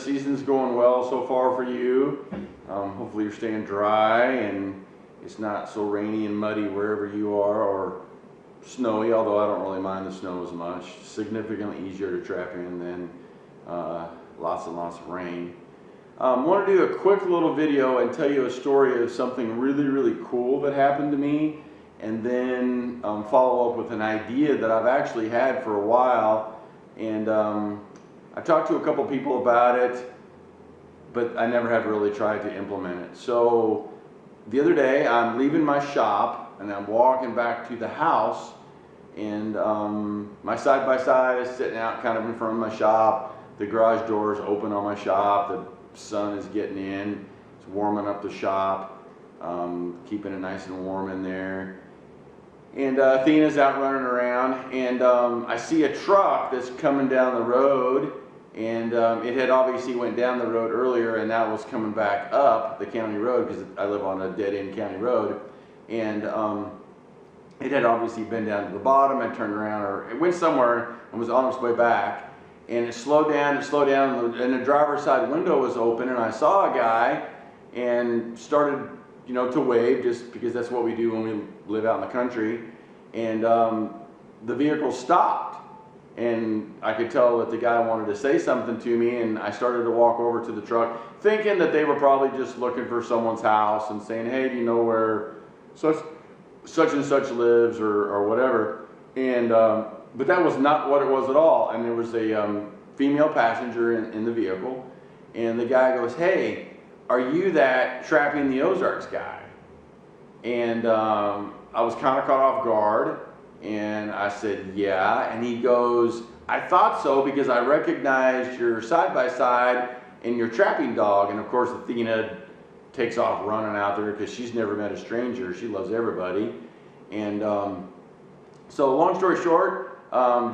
season's going well so far for you. Hopefully you're staying dry and it's not so rainy and muddy wherever you are, or snowy, although I don't really mind the snow as much. Significantly easier to trap in than lots and lots of rain. I want to do a quick little video and tell you a story of something really cool that happened to me, and then follow up with an idea that I've actually had for a while, and I talked to a couple people about it, but I never have really tried to implement it. So the other day I'm leaving my shop and I'm walking back to the house, and my side-by-side is sitting out kind of in front of my shop. The garage door is open on my shop. The sun is getting in. It's warming up the shop, keeping it nice and warm in there. And Athena's out running around, and I see a truck that's coming down the road, and it had obviously went down the road earlier, and now was coming back up the county road, because I live on a dead-end county road, and it had obviously been down to the bottom and turned around, or it went somewhere and was on its way back, and it slowed down, and the driver's side window was open, and I saw a guy and started, you know, to wave, just because that's what we do when we live out in the country. And the vehicle stopped, and I could tell that the guy wanted to say something to me, and I started to walk over to the truck, thinking that they were probably just looking for someone's house and saying, hey, do you know where such and such lives, or whatever. And but that was not what it was at all. And there was a female passenger in the vehicle, and the guy goes, hey, are you that Trapping the Ozarks guy? And I was kind of caught off guard, and I said, yeah. And he goes, I thought so, because I recognized your side-by-side and your trapping dog. And of course Athena takes off running out there, because she's never met a stranger. She loves everybody. And so long story short,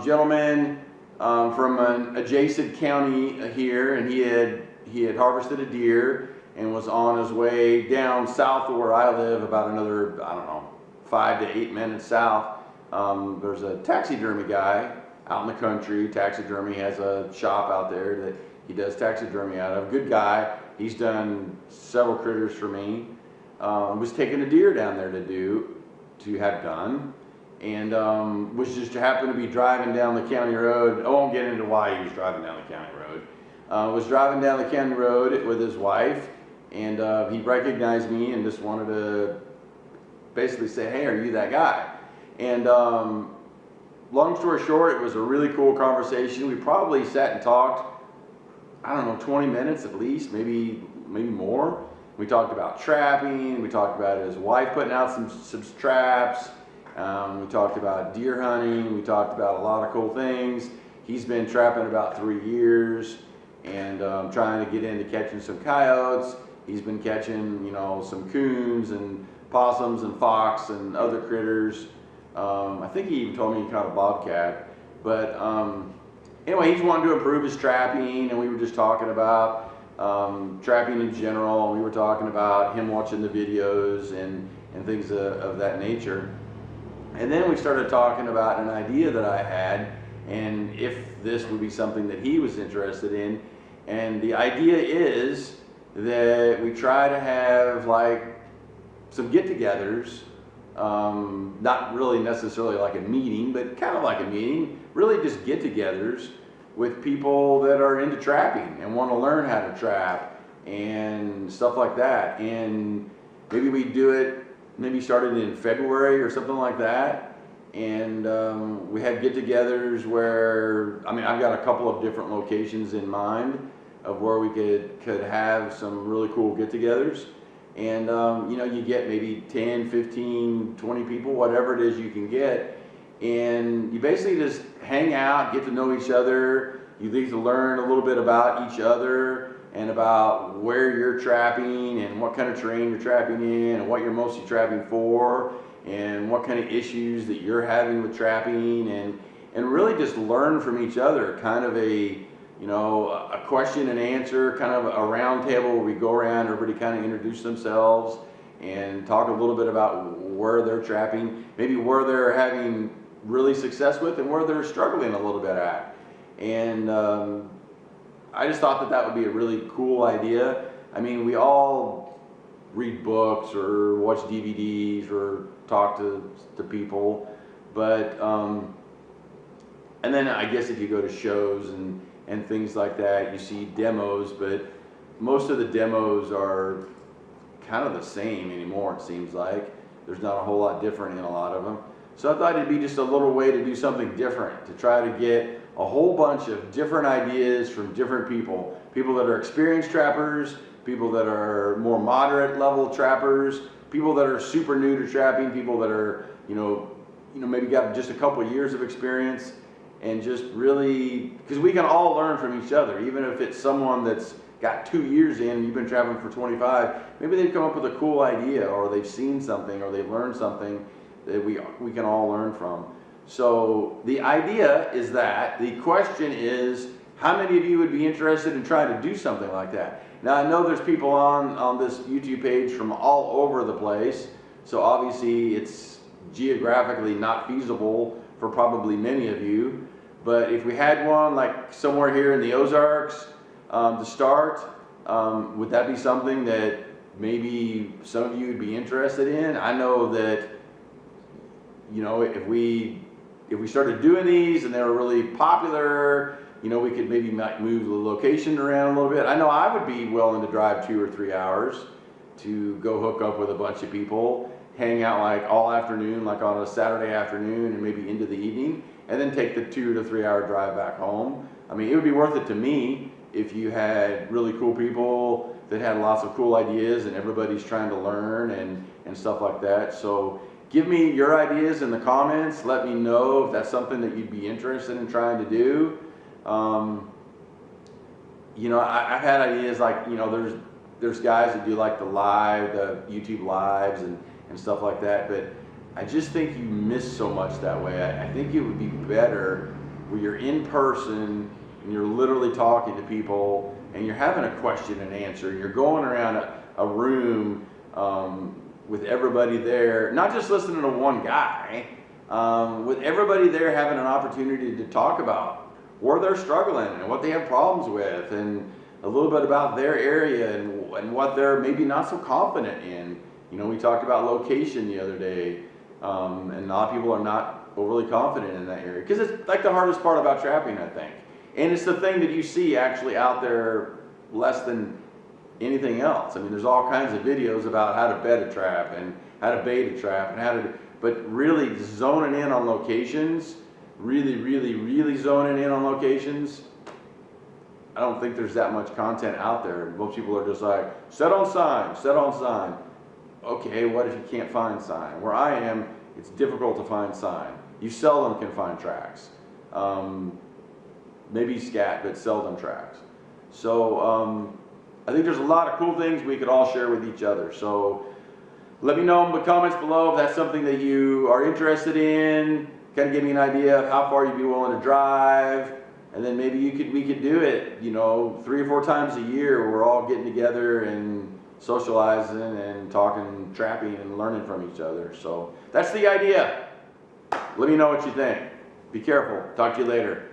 gentleman from an adjacent county here, and he had harvested a deer and was on his way down south of where I live, about another, I don't know, 5 to 8 minutes south. There's a taxidermy guy out in the country. Taxidermy has a shop out there that he does taxidermy out of. Good guy. He's done several critters for me. Was taking a deer down there to have done, and was just happened to be driving down the county road. I won't get into why he was driving down the county road. Was driving down the county road with his wife, and he recognized me and just wanted to basically say, hey, are you that guy? And long story short, it was a really cool conversation. We probably sat and talked, I don't know, 20 minutes at least, maybe more. We talked about trapping. We talked about his wife putting out some traps. We talked about deer hunting. We talked about a lot of cool things. He's been trapping about 3 years, and trying to get into catching some coyotes. He's been catching, you know, some coons and possums and fox and other critters. I think he even told me he caught a bobcat. But anyway, he's wanting to improve his trapping, and we were just talking about trapping in general, and we were talking about him watching the videos and things of that nature. And then we started talking about an idea that I had, and if this would be something that he was interested in. And the idea is that we try to have like some get-togethers, not really necessarily like a meeting, but kind of like a meeting, really just get-togethers with people that are into trapping and want to learn how to trap and stuff like that. And maybe we do it, maybe started in February or something like that. And we had get-togethers where, I mean, I've got a couple of different locations in mind of where we could have some really cool get-togethers. And you know, you get maybe 10, 15, 20 people, whatever it is you can get, and you basically just hang out, get to know each other. You need to learn a little bit about each other and about where you're trapping and what kind of terrain you're trapping in and what you're mostly trapping for and what kind of issues that you're having with trapping, and really just learn from each other. Kind of a, you know, a question and answer, kind of a round table where we go around, everybody kind of introduce themselves and talk a little bit about where they're trapping, maybe where they're having really success with and where they're struggling a little bit at. And I just thought that that would be a really cool idea. I mean, we all read books or watch DVDs or talk to people, but and then I guess if you go to shows and things like that, you see demos, but most of the demos are kind of the same anymore, it seems like. There's not a whole lot different in a lot of them. So I thought it'd be just a little way to do something different, to try to get a whole bunch of different ideas from different people. People that are experienced trappers, people that are more moderate level trappers, people that are super new to trapping, people that are, maybe got just a couple of years of experience, and just really, because we can all learn from each other, even if it's someone that's got 2 years in and you've been traveling for 25, maybe they've come up with a cool idea, or they've seen something, or they've learned something that we can all learn from. So the idea is that, the question is, how many of you would be interested in trying to do something like that? Now I know there's people on this YouTube page from all over the place, so obviously it's geographically not feasible for probably many of you, but if we had one like somewhere here in the Ozarks to start, would that be something that maybe some of you would be interested in? I know that, if we started doing these and they were really popular, we could maybe move the location around a little bit. I know I would be willing to drive 2 or 3 hours to go hook up with a bunch of people, hang out like all afternoon, like on a Saturday afternoon and maybe into the evening, and then take the 2 to 3 hour drive back home. I mean, it would be worth it to me if you had really cool people that had lots of cool ideas and everybody's trying to learn and stuff like that. So give me your ideas in the comments. Let me know if that's something that you'd be interested in trying to do. I've had ideas like, there's guys that do like the YouTube lives and stuff like that, but I just think you miss so much that way. I think it would be better where you're in person and you're literally talking to people and you're having a question and answer. You're going around a room with everybody there, not just listening to one guy, with everybody there having an opportunity to talk about where they're struggling and what they have problems with, and a little bit about their area and what they're maybe not so confident in. We talked about location the other day, and a lot of people are not overly confident in that area, because it's like the hardest part about trapping, I think. And it's the thing that you see actually out there less than anything else. I mean, there's all kinds of videos about how to bed a trap and how to bait a trap and but really zoning in on locations, really zoning in on locations, I don't think there's that much content out there. Most people are just like, set on sign. Okay, what if you can't find sign? Where I am, it's difficult to find sign. You seldom can find tracks. Maybe scat, but seldom tracks. So I think there's a lot of cool things we could all share with each other. So let me know in the comments below if that's something that you are interested in. Kind of give me an idea of how far you'd be willing to drive, and then maybe we could do it, 3 or 4 times a year. We're all getting together and socializing and talking trapping and learning from each other. So that's the idea. Let me know what you think. Be careful. Talk to you later.